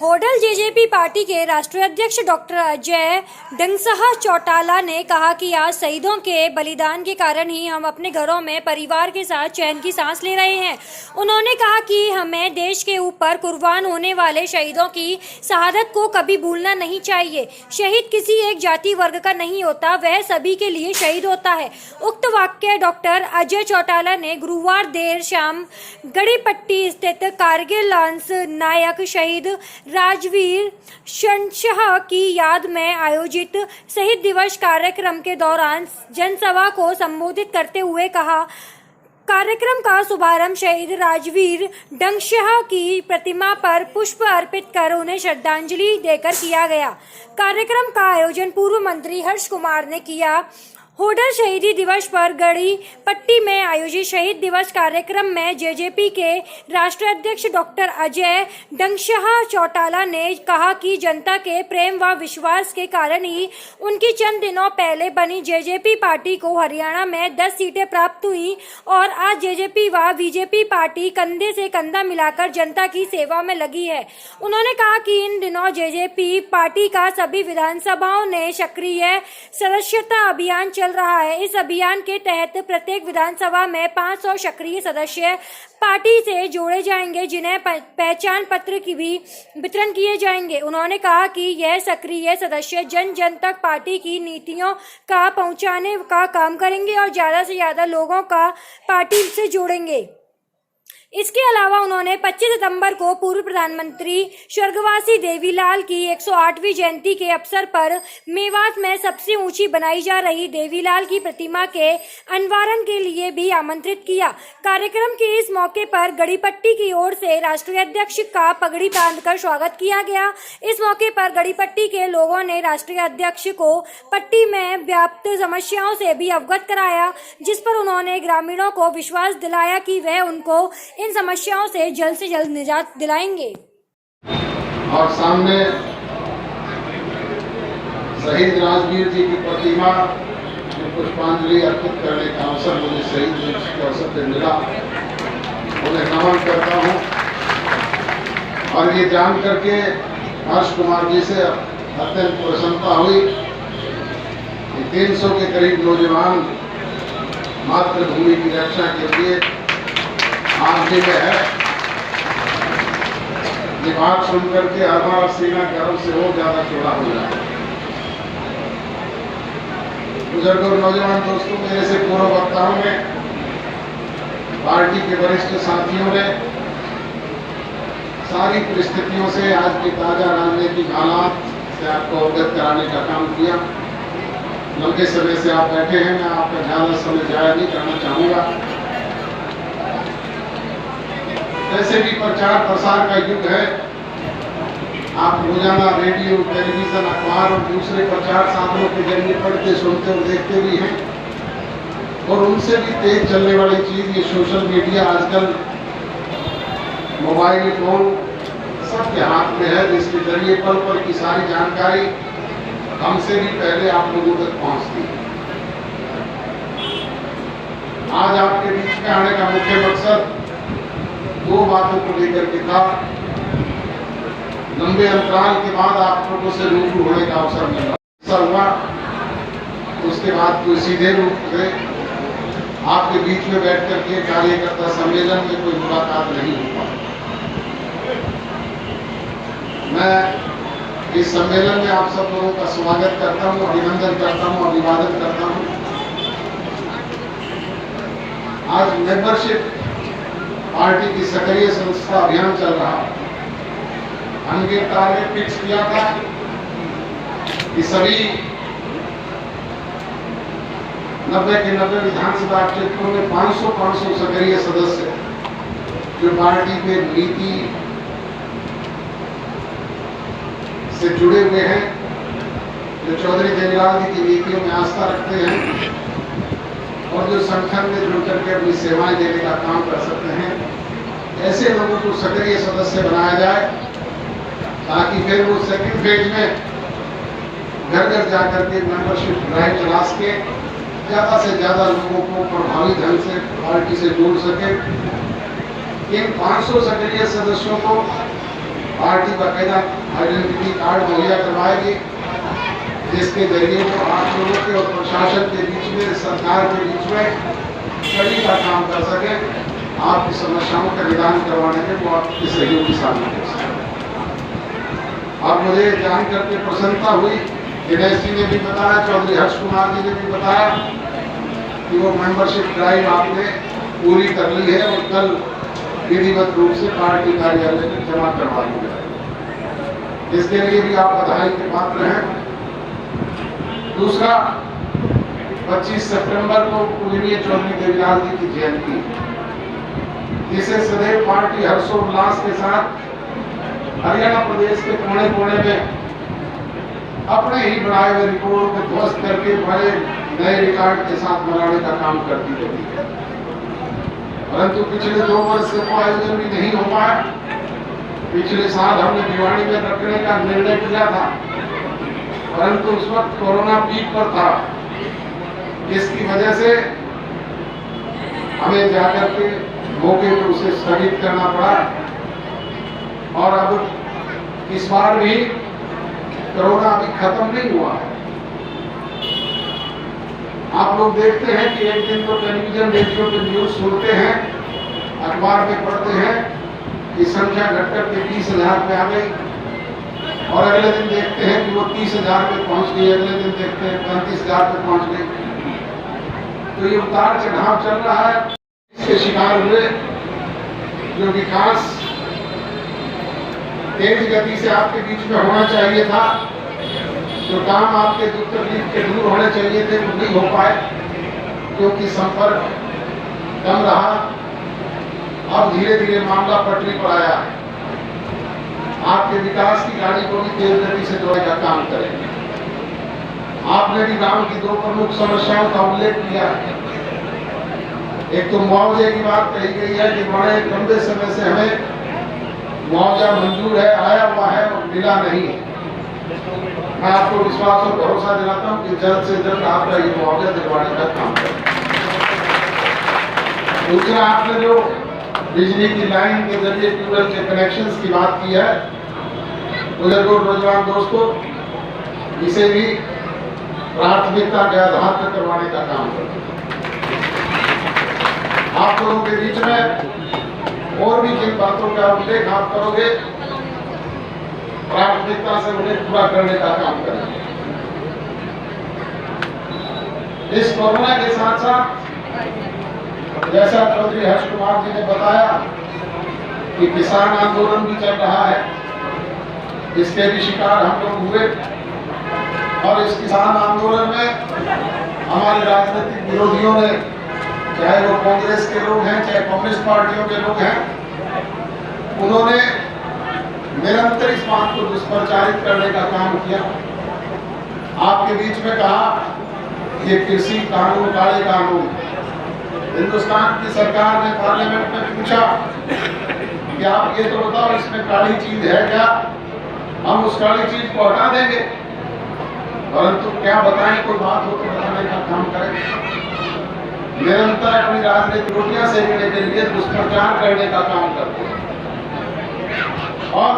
Hodal JJP party के राष्ट्रीय अध्यक्ष डॉक्टर अजय डंगसाह चौटाला ने कहा कि आज शहीदों के बलिदान के कारण ही हम अपने घरों में परिवार के साथ चैन की सांस ले रहे हैं। उन्होंने कहा कि हमें देश के ऊपर कुर्बान होने वाले शहीदों की शहादत को कभी भूलना नहीं चाहिए। शहीद किसी एक जाति वर्ग का नहीं होता, वह सभी के लिए शहीद होता है। उक्त वाक्य डॉक्टर अजय चौटाला ने गुरुवार देर शाम गड़ीपट्टी स्थित कारगिल लांस नायक शहीद राजवीर शनशाह की याद में आयोजित शहीद दिवस कार्यक्रम के दौरान जनसभा को संबोधित करते हुए कहा। कार्यक्रम का शुभारंभ शहीद राजवीर डंगशाह की प्रतिमा पर पुष्प अर्पित कर उन्हें श्रद्धांजलि देकर किया गया। कार्यक्रम का आयोजन पूर्व मंत्री हर्ष कुमार ने किया। होडल शहीदी दिवस पर गड़ी पट्टी में आयोजित शहीद दिवस कार्यक्रम में जेजेपी के राष्ट्रीय अध्यक्ष डॉक्टर अजय डंगसाह चौटाला ने कहा कि जनता के प्रेम व विश्वास के कारण ही उनकी चंद दिनों पहले बनी जेजेपी पार्टी को हरियाणा में 10 सीटें प्राप्त हुई और आज जेजेपी व बीजेपी पार्टी कंधे से कंधा मिलाकर जनता की सेवा में लगी है। उन्होंने कहा कि इन दिनों जेजेपी पार्टी का सभी विधानसभाओं ने सक्रिय सदस्यता अभियान चल रहा है। इस अभियान के तहत प्रत्येक विधानसभा में 500 सक्रिय सदस्य पार्टी से जोड़े जाएंगे, जिन्हें पहचान पत्र की भी वितरण किए जाएंगे। उन्होंने कहा कि यह सक्रिय सदस्य जन जन तक पार्टी की नीतियों का पहुंचाने का काम करेंगे और ज्यादा से ज्यादा लोगों का पार्टी से जोड़ेंगे। इसके अलावा उन्होंने 25 सितंबर को पूर्व प्रधानमंत्री स्वर्गवासी देवीलाल की 108वीं जयंती के अवसर पर मेवात में सबसे ऊंची बनाई जा रही देवीलाल की प्रतिमा के अनावरण के लिए भी आमंत्रित किया। कार्यक्रम के इस मौके पर गड़ीपट्टी की ओर से राष्ट्रीय अध्यक्ष का पगड़ी बांधकर स्वागत किया गया। इस मौके पर गड़ीपट्टी के लोगों ने राष्ट्रीय अध्यक्ष को पट्टी में व्याप्त समस्याओं से भी अवगत कराया, जिस पर उन्होंने ग्रामीणों को विश्वास दिलाया कि वह उनको इन समस्याओं से जल्द निजात दिलाएंगे। और सामने शहीद राजवीर जी की प्रतिमा में पुष्पांजलि अर्पित करने का अवसर मुझे शहीद दिवस के अवसर पर मिला। उन्हें नमन करता हूं और ये जान करके हर्ष कुमार जी से अत्यंत प्रसन्नता हुई कि 300 के करीब नौजवान मातृभूमि की रक्षा के लिए आज भी है। ये बात सुनकर के हमारा सीना गर्व से और ज्यादा चौड़ा हो जाए। बुजुर्ग और नौजवान दोस्तों, मेरे से पूर्व वक्ताओं ने, पार्टी के वरिष्ठ साथियों ने सारी परिस्थितियों से आज के ताजा राजनीतिक हालात से आपको अवगत कराने का काम किया। लंबे समय से आप बैठे हैं, मैं आपका ज्यादा समय जाया नहीं करना चाहूंगा। वैसे भी प्रचार प्रसार का युग है। आप रोजाना रेडियो, टेलीविजन, अखबार और दूसरे प्रचार साधनों के जरिए पढ़ते, सुनते और देखते भी हैं। और उनसे भी तेज चलने वाली चीज ये सोशल मीडिया, आजकल मोबाइल फोन सबके हाथ में है, जिसके जरिए पल पल की सारी जानकारी हमसे भी पहले आप लोगों तक पहुंचती है। आज आपके बीच में आने का मुख्य मकसद 2 बातों को लेकर के था। लंबे अंतराल के बाद आप लोगों से रूबरू होने का अवसर मिला हुआ। उसके बाद कोई सीधे रूप से आपके बीच में बैठ करके कार्यकर्ता सम्मेलन में कोई मुलाकात नहीं हो पाई। मैं इस सम्मेलन में आप सब लोगों का स्वागत करता हूं, अभिनंदन करता हूं, अभिवादन करता हूं। आज मेंबरशिप पार्टी की सक्रिय संस्था अभियान चल रहा है। हमने टारगेट फिक्स किया था कि सभी 90 के 90 विधानसभा क्षेत्रों में 500 सक्रिय सदस्य जो पार्टी के नीति से जुड़े हुए हैं, जो चौधरी देवीलाल जी की नीतियों में आस्था रखते हैं और जो संगठन में जुड़ करके अपनी सेवाएं देने का काम कर सकते हैं, ऐसे लोगों को सक्रिय सदस्य बनाया जाए, ताकि फिर वो सेकंड फेज में घर घर जाकर के मेंबरशिप ड्राइव चला सके, ज्यादा से ज्यादा लोगों को प्रभावी ढंग से पार्टी से जोड़ सके। इन 500 सक्रिय सदस्यों को पार्टी बाकायदा आइडेंटिटी कार्ड मुहैया करवाएगी, जिसके जरिए वो आप लोगों के और प्रशासन के बीच में, सरकार के बीच में कड़ी का काम कर सके, आपकी समस्याओं का निदान करवाने में वो आपके सहयोगी साबित हो सके। अब मुझे जान करके प्रसन्नता हुई, दिनेश जी ने भी बताया, चौधरी हर्ष कुमार जी ने भी बताया कि वो मेंबरशिप ड्राइव आपने पूरी कर ली है और कल विधिवत रूप से पार्टी कार्यालय में जमा करवा दी है। इसके लिए भी आप बधाई के पात्र हैं। दूसरा, 25 सितंबर को पूजनीय चौधरी देवीलाल जी की जयंती, जिसे सदैव पार्टी हर्षोल्लास के साथ हरियाणा प्रदेश के कोने कोने में अपने ही बनाए हुए रिकॉर्ड को ध्वस्त करके बड़े नए रिकॉर्ड के साथ मनाने का काम करती रही है। परंतु पिछले 2 वर्ष से वो आयोजन भी नहीं हो पाया। पिछले साल हमने भिवाड़ी में रखने का निर्णय किया था, परंतु उस वक्त कोरोना पीक पर था, जिसकी वजह से हमें जाकर के मौके पर उसे स्थगित करना पड़ा। और अब इस बार भी कोरोना अभी खत्म नहीं हुआ है। आप लोग देखते हैं कि एक दिन तो टेलीविजन रेडियो पे न्यूज सुनते हैं, अखबार में पढ़ते हैं कि संख्या घटकर के 20,000 पे आ गई, और अगले दिन देखते हैं कि वो 30,000 पे पहुंच गई, अगले दिन देखते हैं 35,000 पे पहुंच गई। तो ये उतार चढ़ाव चल रहा है। इसके शिकार हुए जो विकास तेज गति से आपके बीच में होना चाहिए था, जो काम आपके दुख तकलीफ के दूर होने चाहिए थे, वो नहीं हो पाए क्योंकि संपर्क कम रहा। अब धीरे धीरे मामला पटरी पर आया है। आपके विकास की गाड़ी को भी तेज गति से जोड़ने का काम करेंगे। आपने भी गांव की 2 प्रमुख समस्याओं का उल्लेख किया। एक तो मुआवजे की बात कही गई है कि बड़े लंबे समय से हमें मुआवजा मंजूर है, आया हुआ है और मिला नहीं है। मैं आपको विश्वास और भरोसा दिलाता हूं कि जल्द से जल्द आपका ये मुआवजा दिलवाने का काम करें। दूसरा, आपने जो बिजली की लाइन के जरिए ट्यूबवेल के कनेक्शंस की बात की है, बुजुर्गों नौजवान दोस्तों, इसे भी प्राथमिकता के आधार पर करवाने का काम करें। आप लोगों के बीच में और भी जिन बातों का उल्लेख आप करोगे, प्राथमिकता से उन्हें पूरा करने का काम करेंगे। इस कोरोना के साथ साथ जैसा चौधरी हर्ष कुमार जी ने बताया कि किसान आंदोलन भी चल रहा है, इसके भी शिकार हम लोग हुए। और इस किसान आंदोलन में हमारे राजनीतिक विरोधियों ने, चाहे वो कांग्रेस के लोग हैं, चाहे कम्युनिस्ट पार्टियों के लोग हैं, उन्होंने निरंतर इस बात को दुष्प्रचारित करने का काम किया। आपके बीच में कहा ये कृषि कानून काले कानून। हिंदुस्तान की सरकार ने पार्लियामेंट में पूछा कि आप ये तो बताओ इसमें काली चीज है क्या, हम उस काली चीज को हटा देंगे। परंतु क्या बताएं, कोई बात हो तो बताने का काम करें। निरंतर अपनी राजनीतिक रोटियां सेकने के लिए दुष्प्रचार करने का काम करते हैं। और